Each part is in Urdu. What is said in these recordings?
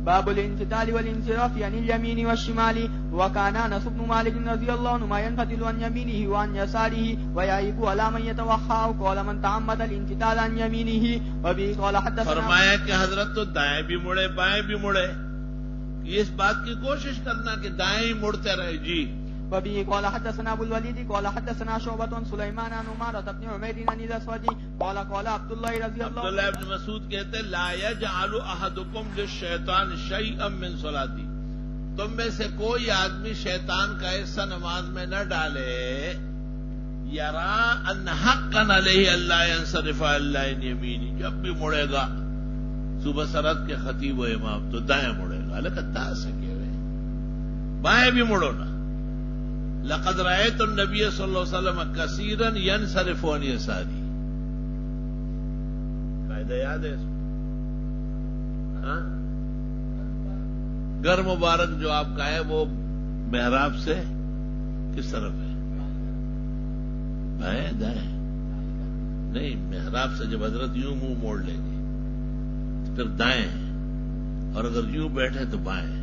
باب الانفتال والانصراف عن اليمين والشمال. وكان انس بن مالك رضي الله عنه ما ينفتل عن يمينه وعن يساره ويعيب على من يتوخى قال من تعمد الانفتال عن يمينه. وبه قال حدثنا. فرمایا کہ حضرت تو دائیں بھی مڑے بائیں بھی مڑے، اس بات کی کوشش کرنا کہ دائیں ہی مڑتے رہے. جی. وبه قال حدثنا ابو الوليد قال حدثنا شعبة عن سليمان عن عمارة بن عمير عن الاسود قال قال عبد الله رضي الله عنه. عبداللہ ابن مسعود کہتے ہیں لا يجعل احدكم للشيطان شيئا من صلاته، تم میں سے کوئی آدمی شیطان کا حصہ نماز میں نہ ڈالے. یرا ان حقا علیہ اللہ ينصرف الا عن يمینہ، جب بھی مڑے گا صبح سرد کے خطیب و امام تو دائیں مڑے گا. الکتا سے کہہ رہے بائیں بھی مڑو نا. لقد رأيت النبي صلی اللہ علیہ وسلم كثيرا ينصرف عن يساره. قاعدہ یاد ہے اس میں؟ ہاں، گر مبارک جو آپ کا ہے وہ محراب سے کس طرف ہے؟ بائیں دائیں؟ نہیں، محراب سے جب حضرت یوں منہ موڑ لیں گے تو پھر دائیں ہیں، اور اگر یوں بیٹھے تو بائیں.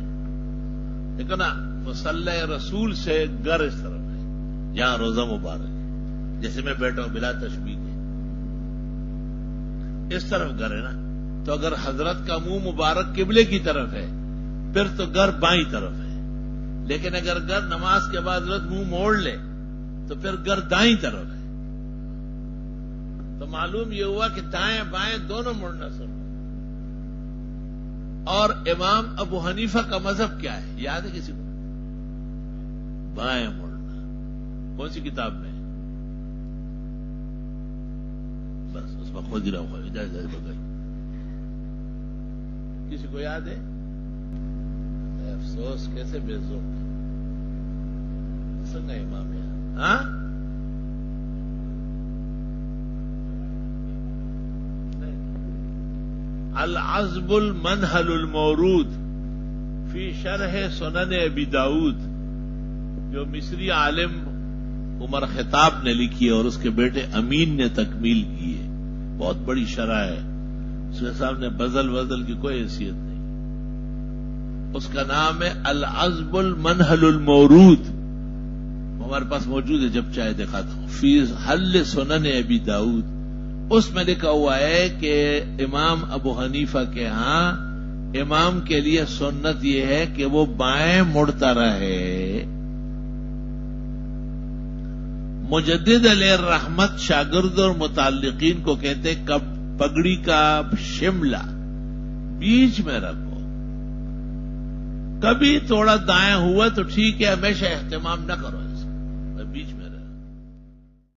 دیکھو نا، مصلی رسول سے گر اس طرف ہے، یہاں روزہ مبارک ہے، جیسے میں بیٹھا ہوں بلا تشبیہ کے، اس طرف گر ہے نا. تو اگر حضرت کا منہ مبارک قبلے کی طرف ہے پھر تو گر بائیں طرف ہے، لیکن اگر گر نماز کے بعد حضرت منہ موڑ لے تو پھر گر دائیں طرف ہے. تو معلوم یہ ہوا کہ دائیں بائیں دونوں مڑنا سن. اور امام ابو حنیفہ کا مذہب کیا ہے یاد ہے کسی کو؟ بائیں مڑنا. کون سی کتاب میں؟ بس اس میں خود ہی رہا ہوا اجازت بگائی. کسی کو یاد ہے؟ افسوس کیسے بے ذوق سنگا امام ہے. ہاں، العذب المنہل المورود فی شرح سنن ابی داود، جو مصری عالم عمر خطاب نے لکھی ہے اور اس کے بیٹے امین نے تکمیل کی ہے. بہت بڑی شرح ہے، اس کے سامنے بزل وزل کی کوئی حیثیت نہیں. اس کا نام ہے العذب المنہل المورود. ہمارے پاس موجود ہے، جب چاہے دکھاتا ہوں. فی حل سنن ابی داود، اس میں لکھا ہوا ہے کہ امام ابو حنیفہ کے ہاں امام کے لیے سنت یہ ہے کہ وہ بائیں مڑتا رہے. مجدد علیہ رحمت شاگرد اور متعلقین کو کہتے پگڑی کا شملہ بیچ میں رکھو، کبھی تھوڑا دائیں ہوا تو ٹھیک ہے، ہمیشہ اہتمام نہ کرو.